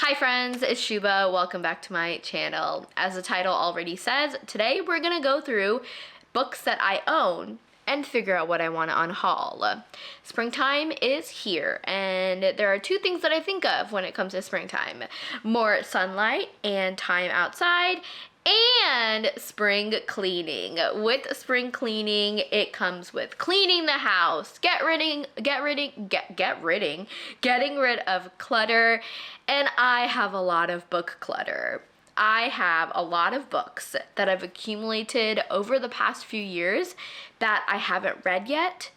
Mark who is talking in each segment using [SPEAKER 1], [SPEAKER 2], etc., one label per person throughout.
[SPEAKER 1] Hi friends, it's Shuba. Welcome back to my channel. As the title already says, today we're gonna go through books that I own and figure out what I want to unhaul. Springtime is here, and there are two things that I think of when it comes to springtime. More sunlight and time outside, and spring cleaning. With spring cleaning, it comes with cleaning the house, getting rid of clutter, and I have a lot of book clutter. I have a lot of books that I've accumulated over the past few years that I haven't read yet,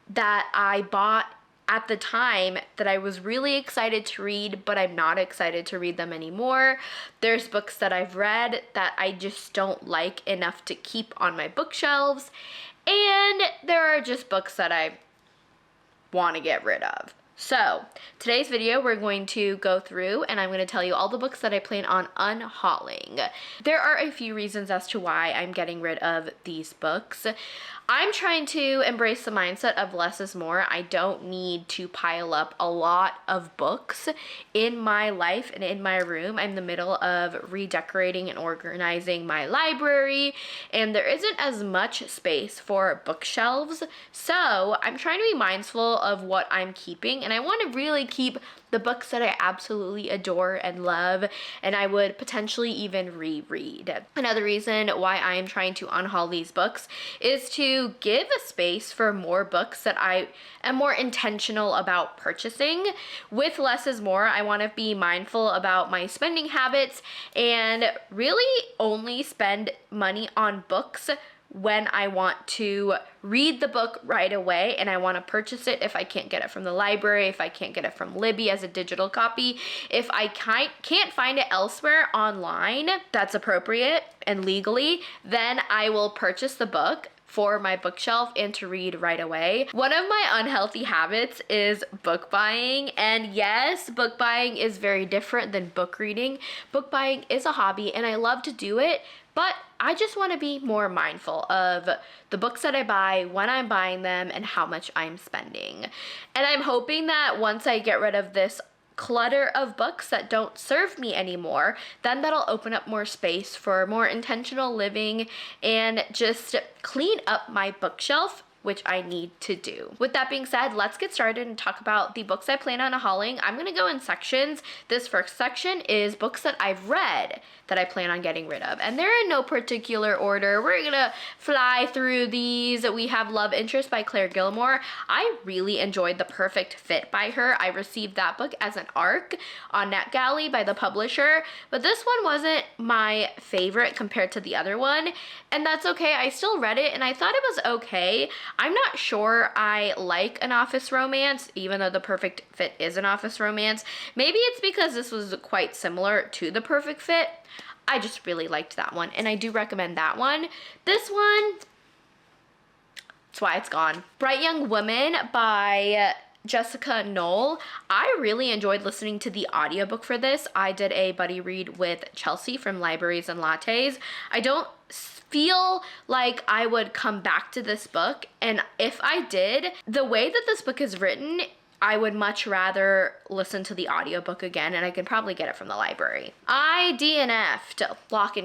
[SPEAKER 1] that I bought at the time that I was really excited to read, but I'm not excited to read them anymore. There's books that I've read that I just don't like enough to keep on my bookshelves, and there are just books that I want to get rid of. So, today's video we're going to go through and I'm going to tell you all the books that I plan on unhauling. There are a few reasons as to why I'm getting rid of these books. I'm trying to embrace the mindset of less is more. I don't need to pile up a lot of books in my life and in my room. I'm in the middle of redecorating and organizing my library, and there isn't as much space for bookshelves. So I'm trying to be mindful of what I'm keeping, and I want to really keep the books that I absolutely adore and love, and I would potentially even reread. Another reason why I am trying to unhaul these books is to give a space for more books that I am more intentional about purchasing. With less is more, I want to be mindful about my spending habits and really only spend money on books when I want to read the book right away and I want to purchase it. If I can't get it from the library, if I can't get it from Libby as a digital copy, if I can't find it elsewhere online that's appropriate and legally, then I will purchase the book for my bookshelf and to read right away. One of my unhealthy habits is book buying, and yes, book buying is very different than book reading. Book buying is a hobby and I love to do it, but I just want to be more mindful of the books that I buy, when I'm buying them, and how much I'm spending. And I'm hoping that once I get rid of this clutter of books that don't serve me anymore, then that'll open up more space for more intentional living and just clean up my bookshelf, which I need to do. With that being said, let's get started and talk about the books I plan on hauling. I'm gonna go in sections. This first section is books that I've read that I plan on getting rid of, and they're in no particular order. We're gonna fly through these. We have Love Interest by Claire Gilmore. I really enjoyed The Perfect Fit by her. I received that book as an ARC on NetGalley by the publisher, but this one wasn't my favorite compared to the other one, and that's okay. I still read it and I thought it was okay. I'm not sure I like an office romance, even though The Perfect Fit is an office romance. Maybe it's because this was quite similar to The Perfect Fit. I just really liked that one, and I do recommend that one. This one, that's why it's gone. Bright Young Woman by Jessica Knoll. I really enjoyed listening to the audiobook for this. I did a buddy read with Chelsea from Libraries and Lattes. I don't feel like I would come back to this book, and if I did, the way that this book is written, I would much rather listen to the audiobook again, and I can probably get it from the library. I DNF'd Under Lock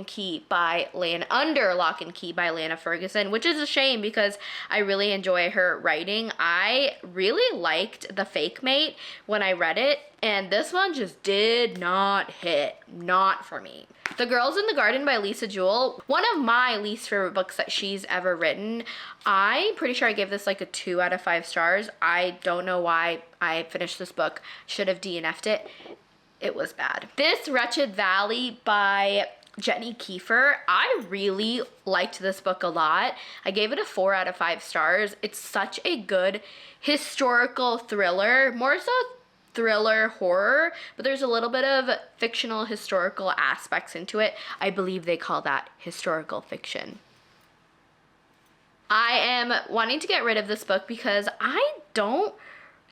[SPEAKER 1] and Key by Lana Ferguson, which is a shame because I really enjoy her writing. I really liked The Fake Mate when I read it, and this one just did not hit. Not for me. The Girls in the Garden by Lisa Jewell, one of my least favorite books that she's ever written. I'm pretty sure I gave this like a 2 out of 5 stars. I don't know why I finished this book. Should have DNF'd it. It was bad. This Wretched Valley by Jenny Kiefer. I really liked this book a lot. I gave it a 4 out of 5 stars. It's such a good historical thriller, more so thriller horror, but there's a little bit of fictional historical aspects into it. I believe they call that historical fiction. I am wanting to get rid of this book because I don't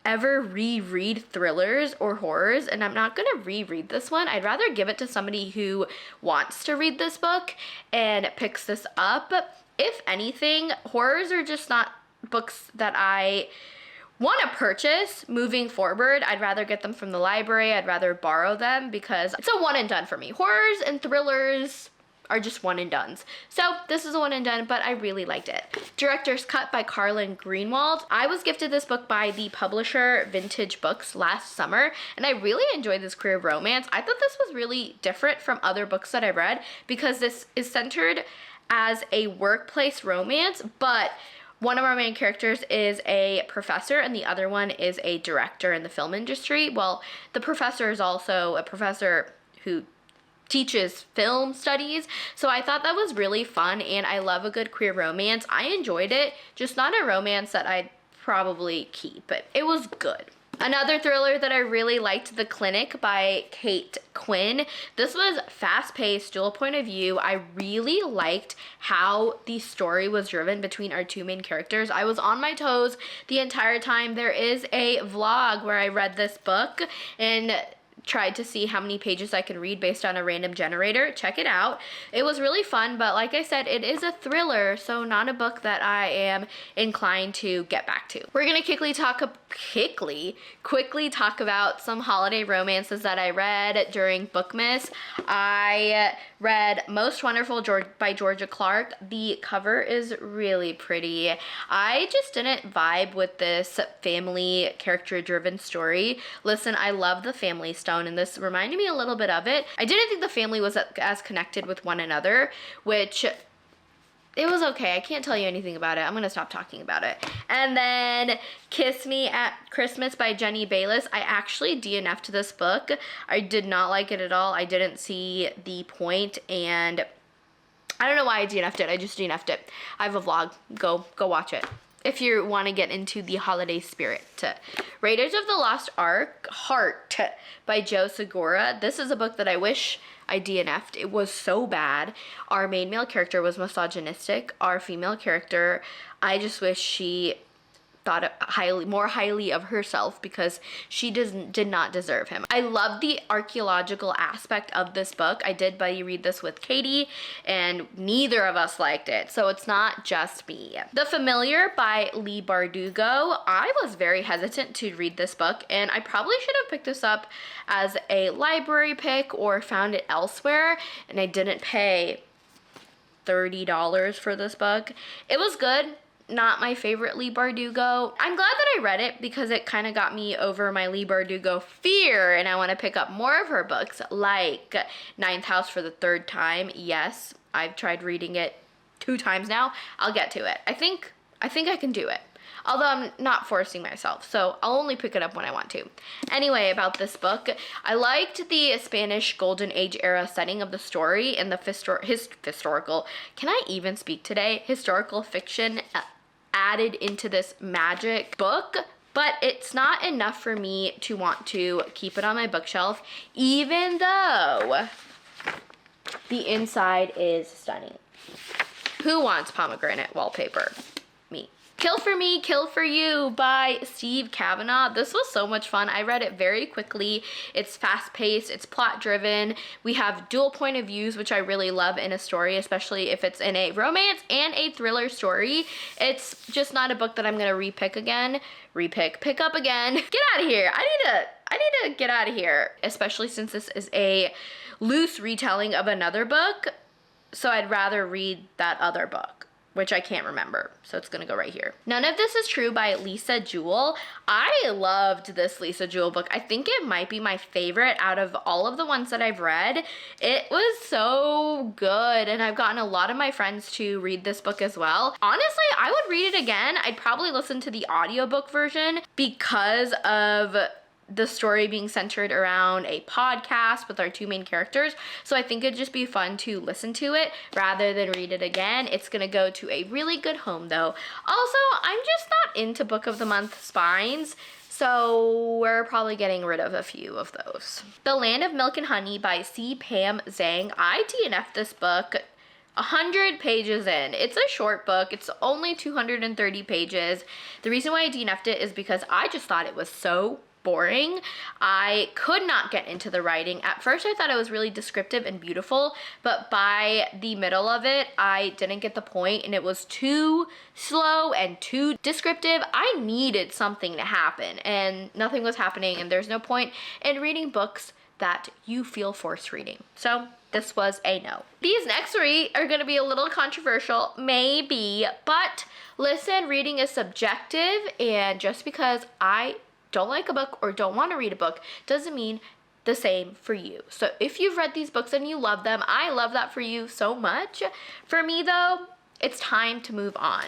[SPEAKER 1] ever reread thrillers or horrors, and I'm not gonna reread this one. I'd rather give it to somebody who wants to read this book and picks this up. If anything, horrors are just not books that I want to purchase moving forward. I'd rather get them from the library. I'd rather borrow them because it's a one and done for me. Horrors and thrillers are just one and dones. So this is a one and done, but I really liked it. Director's Cut by Carlin Greenwald. I was gifted this book by the publisher Vintage Books last summer, and I really enjoyed this queer romance. I thought this was really different from other books that I read because this is centered as a workplace romance, but one of our main characters is a professor and the other one is a director in the film industry. Well, the professor is also a professor who teaches film studies, so I thought that was really fun, and I love a good queer romance. I enjoyed it, just not a romance that I'd probably keep, but it was good. Another thriller that I really liked, The Clinic by Kate Quinn. This was fast-paced, dual point of view. I really liked how the story was driven between our two main characters. I was on my toes the entire time. There is a vlog where I read this book and tried to see how many pages I can read based on a random generator. Check it out. It was really fun, but like I said, it is a thriller, so not a book that I am inclined to get back to. We're gonna quickly talk about some holiday romances that I read during Bookmas. I read Most Wonderful by Georgia Clark. The cover is really pretty. I just didn't vibe with this family character-driven story. Listen, I love the family stuff, and this reminded me a little bit of it. I didn't think the family was as connected with one another, which it was okay. I can't tell you anything about it. I'm gonna stop talking about it. And then Kiss Me at Christmas by Jenny Bayless. I actually DNF'd this book. I did not like it at all. I didn't see the point, and I don't know why I DNF'd it. I just DNF'd it. I have a vlog. Go watch it if you want to get into the holiday spirit. Raiders of the Lost Ark, Heart by Joe Segura. This is a book that I wish I DNF'd. It was so bad. Our main male character was misogynistic. Our female character, I just wish she thought more highly of herself because she did not deserve him. I love the archaeological aspect of this book. I did buddy read this with Katie, and neither of us liked it, so it's not just me. The Familiar by Leigh Bardugo. I was very hesitant to read this book, and I probably should have picked this up as a library pick or found it elsewhere, and I didn't pay $30 for this book. It was good. Not my favorite Leigh Bardugo. I'm glad that I read it because it kind of got me over my Leigh Bardugo fear, and I want to pick up more of her books, like Ninth House for the third time. Yes, I've tried reading it 2 times now. I'll get to it. I think I can do it. Although I'm not forcing myself, so I'll only pick it up when I want to. Anyway, about this book, I liked the Spanish Golden Age era setting of the story and the historical, can I even speak today? Historical fiction added into this magic book, but it's not enough for me to want to keep it on my bookshelf, even though the inside is stunning. Who wants pomegranate wallpaper? Me. Kill for Me, Kill for You by Steve Kavanaugh. This was so much fun. I read it very quickly. It's fast-paced, it's plot-driven. We have dual point of views, which I really love in a story, especially if it's in a romance and a thriller story. It's just not a book that I'm gonna pick up again. Get out of here. I need to get out of here, especially since this is a loose retelling of another book, so I'd rather read that other book, which I can't remember, so it's gonna go right here. None of This Is True by Lisa Jewell. I loved this Lisa Jewell book. I think it might be my favorite out of all of the ones that I've read. It was so good, and I've gotten a lot of my friends to read this book as well. Honestly, I would read it again. I'd probably listen to the audiobook version because of the story being centered around a podcast with our two main characters. So I think it'd just be fun to listen to it rather than read it again. It's gonna go to a really good home though. Also, I'm just not into Book of the Month spines, so we're probably getting rid of a few of those. The Land of Milk and Honey by C. Pam Zhang. I DNF'd this book 100 pages in. It's a short book. It's only 230 pages. The reason why I DNF'd it is because I just thought it was so boring. I could not get into the writing. At first I thought it was really descriptive and beautiful, but by the middle of it, I didn't get the point and it was too slow and too descriptive. I needed something to happen and nothing was happening, and there's no point in reading books that you feel forced reading. So this was a no. These next three are gonna be a little controversial, maybe, but listen, reading is subjective, and just because I don't like a book or don't want to read a book doesn't mean the same for you. So if you've read these books and you love them, I love that for you so much. For me though, it's time to move on.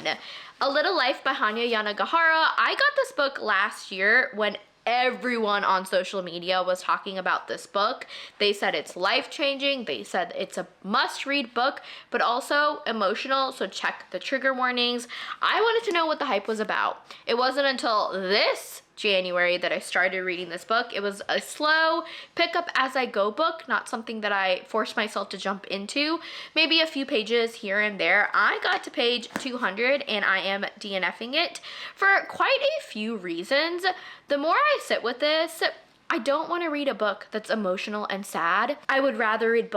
[SPEAKER 1] A Little Life by Hanya Yanagihara. I got this book last year when everyone on social media was talking about this book. They said it's life-changing. They said it's a must-read book, but also emotional, so check the trigger warnings. I wanted to know what the hype was about. It wasn't until this January that I started reading this book. It was a slow pick up as I go book, not something that I forced myself to jump into. Maybe a few pages here and there. I got to page 200 and I am DNFing it for quite a few reasons. The more I sit with this, I don't want to read a book that's emotional and sad. I would rather read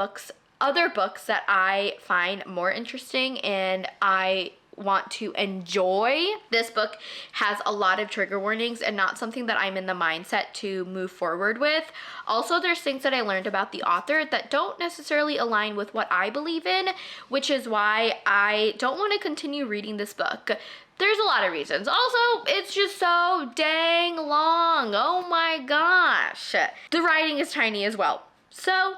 [SPEAKER 1] other books that I find more interesting and I want to enjoy. This book has a lot of trigger warnings and not something that I'm in the mindset to move forward with. Also, there's things that I learned about the author that don't necessarily align with what I believe in, which is why I don't want to continue reading this book. There's a lot of reasons. Also, it's just so dang long. Oh my gosh. The writing is tiny as well. So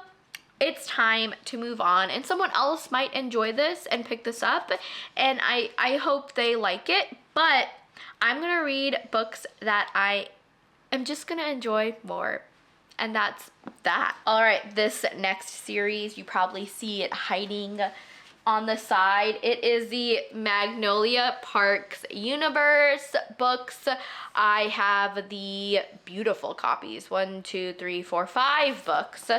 [SPEAKER 1] it's time to move on, and someone else might enjoy this and pick this up, and I hope they like it, but I'm gonna read books that I am just gonna enjoy more, and that's that. All right, this next series, you probably see it hiding on the side. It is the Magnolia Parks Universe books. I have the beautiful copies, 1, 2, 3, 4, 5 books.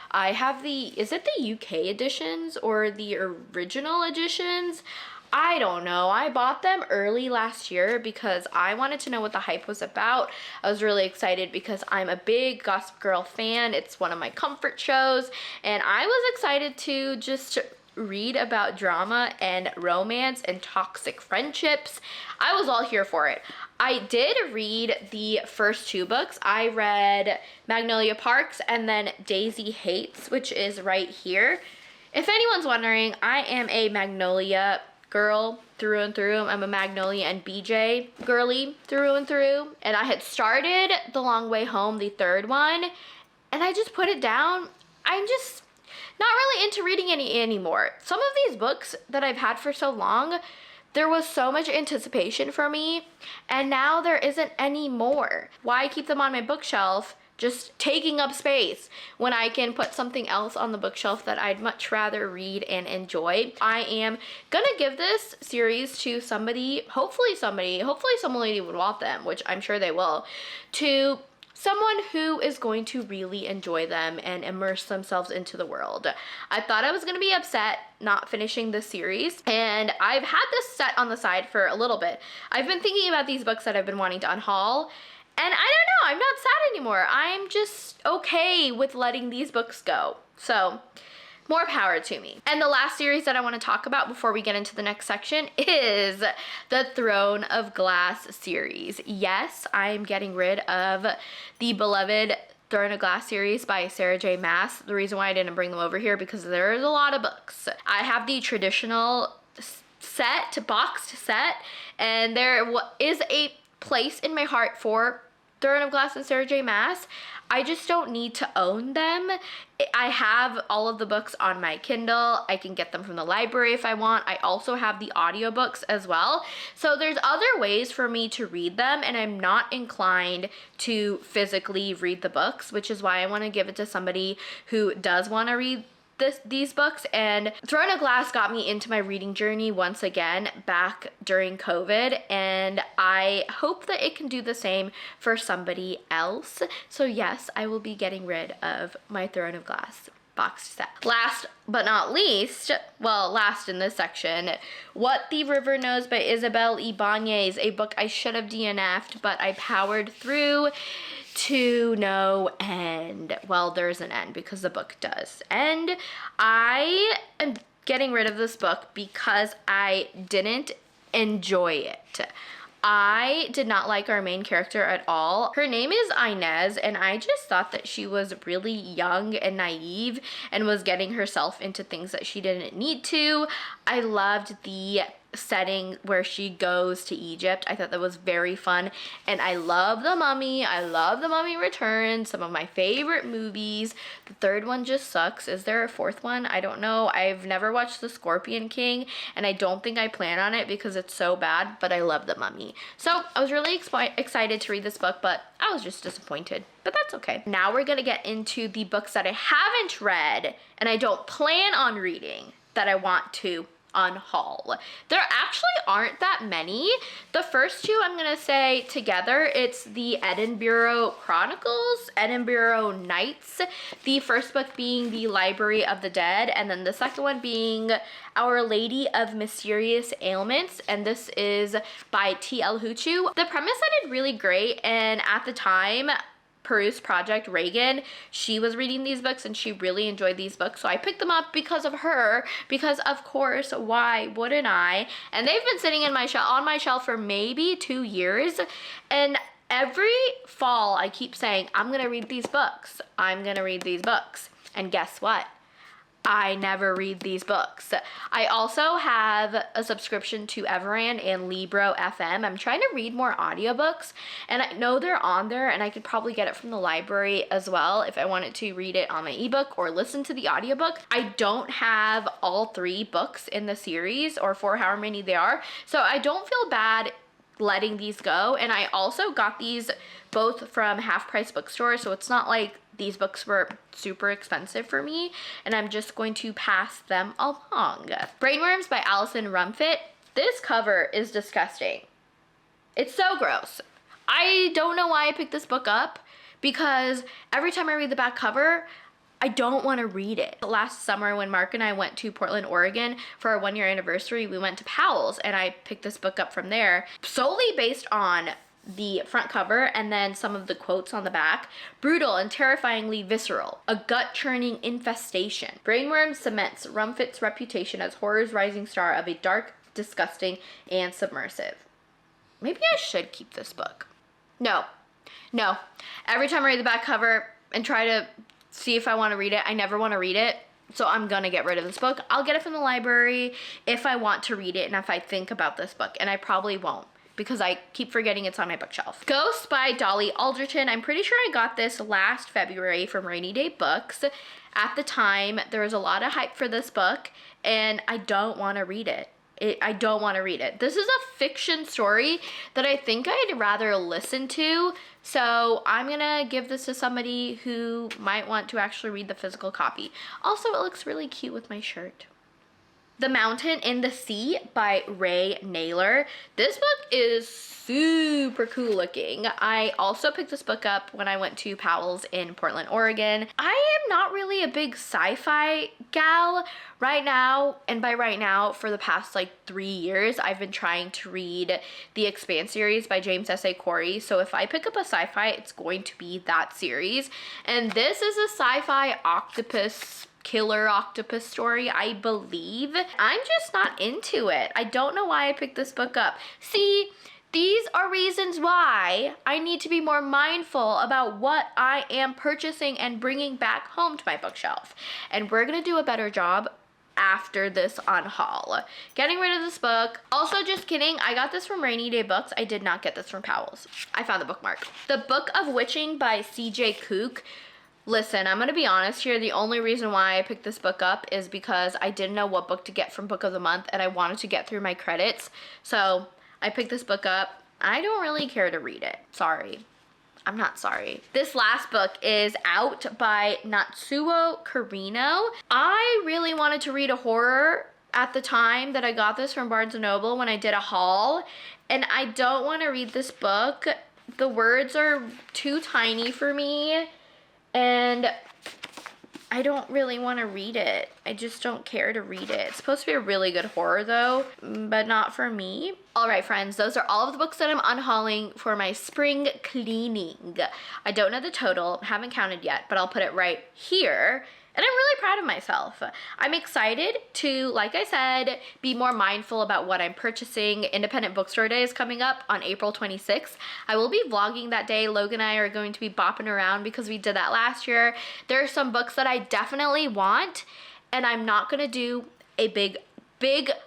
[SPEAKER 1] I have is it the UK editions or the original editions? I don't know. I bought them early last year because I wanted to know what the hype was about. I was really excited because I'm a big Gossip Girl fan. It's one of my comfort shows, and I was excited to just read about drama and romance and toxic friendships. I was all here for it. I did read the first 2 books. I read Magnolia Parks and then Daisy Hates, which is right here. If anyone's wondering, I am a Magnolia girl through and through. I'm a Magnolia and BJ girly through and through. And I had started The Long Way Home, the 3rd one, and I just put it down. I'm just not really into reading any anymore. Some of these books that I've had for so long, there was so much anticipation for me, and now there isn't any more. Why keep them on my bookshelf just taking up space when I can put something else on the bookshelf that I'd much rather read and enjoy? I am gonna give this series to somebody, hopefully some lady would want them, which I'm sure they will, to someone who is going to really enjoy them and immerse themselves into the world. I thought I was gonna be upset not finishing this series, and I've had this set on the side for a little bit. I've been thinking about these books that I've been wanting to unhaul, and I don't know, I'm not sad anymore. I'm just okay with letting these books go. So, more power to me. And the last series that I want to talk about before we get into the next section is the Throne of Glass series. Yes, I'm getting rid of the beloved Throne of Glass series by Sarah J. Maas. The reason why I didn't bring them over here because there's a lot of books. I have the traditional boxed set, and there is a place in my heart for Throne of Glass and Sarah J. Maas. I just don't need to own them. I have all of the books on my Kindle. I can get them from the library if I want. I also have the audiobooks as well. So there's other ways for me to read them, and I'm not inclined to physically read the books, which is why I want to give it to somebody who does want to read these books. And Throne of Glass got me into my reading journey once again back during COVID, and I hope that it can do the same for somebody else. So yes, I will be getting rid of my Throne of Glass boxed set. Last but not least, well, last in this section, What the River Knows by Isabel Ibanez, a book I should have DNF'd, but I powered through. to no end. Well, there's an end because the book does end. I am getting rid of this book because I didn't enjoy it. I did not like our main character at all. Her name is Inez, and I just thought that she was really young and naive and was getting herself into things that she didn't need to. I loved the setting where she goes to Egypt. I thought that was very fun, and I love The Mummy. I love The Mummy Returns, some of my favorite movies. The third one just sucks. Is there a fourth one? I don't know. I've never watched The Scorpion King, and I don't think I plan on it because it's so bad, but I love The Mummy. So I was really excited to read this book, but I was just disappointed, but that's okay. Now we're gonna get into the books that I haven't read and I don't plan on reading that I want to unhaul. There actually aren't that many. The first two I'm gonna say together, it's the Edinburgh Chronicles, Edinburgh Nights, the first book being The Library of the Dead, and then the second one being Our Lady of Mysterious Ailments, and this is by T.L. Huchu. The premise sounded really great, and at the time, Peru's Project Reagan, she was reading these books and she really enjoyed these books, so I picked them up because of her, because of course, why wouldn't I? And they've been sitting in on my shelf for maybe 2 years, and every fall I keep saying, I'm gonna read these books, I'm gonna read these books, and guess what? I never read these books. I also have a subscription to Everand and Libro FM. I'm trying to read more audiobooks, and I know they're on there, and I could probably get it from the library as well if I wanted to read it on my ebook or listen to the audiobook. I don't have all 3 books in the series, or 4, however many they are, so I don't feel bad letting these go. And I also got these both from Half Price Bookstore, so it's not like these books were super expensive for me, and I'm just going to pass them along. Brainworms by Alison Rumfitt. This cover is disgusting. It's so gross. I don't know why I picked this book up, because every time I read the back cover, I don't want to read it. Last summer when Mark and I went to Portland, Oregon for our 1-year anniversary, we went to Powell's, and I picked this book up from there solely based on the front cover and then some of the quotes on the back. Brutal and terrifyingly visceral. A gut-churning infestation. Brainworm cements Rumfitt's reputation as horror's rising star of a dark, disgusting, and submersive. Maybe I should keep this book. No. Every time I read the back cover and try to see if I want to read it, I never want to read it. So I'm gonna get rid of this book. I'll get it from the library if I want to read it and if I think about this book, and I probably won't, because I keep forgetting it's on my bookshelf. Ghost by Dolly Alderton. I'm pretty sure I got this last February from Rainy Day Books. At the time, there was a lot of hype for this book, and I don't want to read it. I don't want to read it. This is a fiction story that I think I'd rather listen to, so I'm gonna give this to somebody who might want to actually read the physical copy. Also, it looks really cute with my shirt. The Mountain in the Sea by Ray Naylor. This book is super cool looking. I also picked this book up when I went to Powell's in Portland, Oregon. I am not really a big sci-fi gal right now, and by right now, for the past like 3 years, I've been trying to read the Expanse series by James S.A. Corey, so if I pick up a sci-fi, it's going to be that series. And this is a sci-fi killer octopus story, I believe. I'm just not into it. I don't know why I picked this book up. See, these are reasons why I need to be more mindful about what I am purchasing and bringing back home to my bookshelf. And we're gonna do a better job after this unhaul. Getting rid of this book. Also, just kidding, I got this from Rainy Day Books. I did not get this from Powell's. I found the bookmark. The Book of Witching by C.J. Kook. Listen, I'm gonna be honest here. The only reason why I picked this book up is because I didn't know what book to get from Book of the Month, and I wanted to get through my credits. So I picked this book up. I don't really care to read it. Sorry. I'm not sorry. This last book is Out by Natsuo Carino. I really wanted to read a horror at the time that I got this from Barnes & Noble when I did a haul, and I don't want to read this book. The words are too tiny for me, and I don't really want to read it. I just don't care to read it. It's supposed to be a really good horror though, but not for me. All right, friends, those are all of the books that I'm unhauling for my spring cleaning. I don't know the total, haven't counted yet, but I'll put it right here. And I'm really proud of myself. I'm excited to, like I said, be more mindful about what I'm purchasing. Independent Bookstore Day is coming up on April 26th. I will be vlogging that day. Logan and I are going to be bopping around because we did that last year. There are some books that I definitely want, and I'm not gonna do a big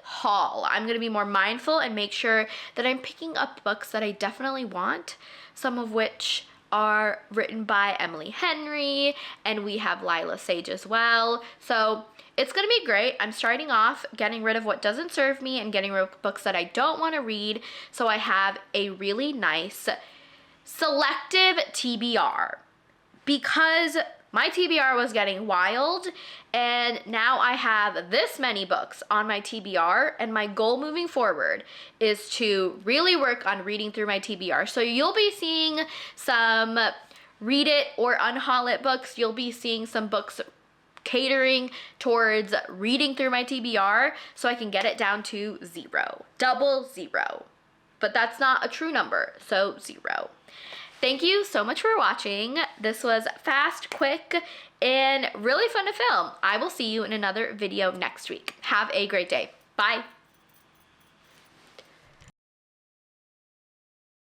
[SPEAKER 1] haul. I'm gonna be more mindful and make sure that I'm picking up books that I definitely want, some of which are written by Emily Henry, and we have Lila Sage as well. So it's gonna be great. I'm starting off getting rid of what doesn't serve me and getting rid of books that I don't wanna read, so I have a really nice selective TBR, because my TBR was getting wild, and now I have this many books on my TBR, and my goal moving forward is to really work on reading through my TBR. So you'll be seeing some read it or unhaul it books. You'll be seeing some books catering towards reading through my TBR so I can get it down to 0, 00. But that's not a true number, so 0. Thank you so much for watching. This was fast, quick, and really fun to film. I will see you in another video next week. Have a great day. Bye.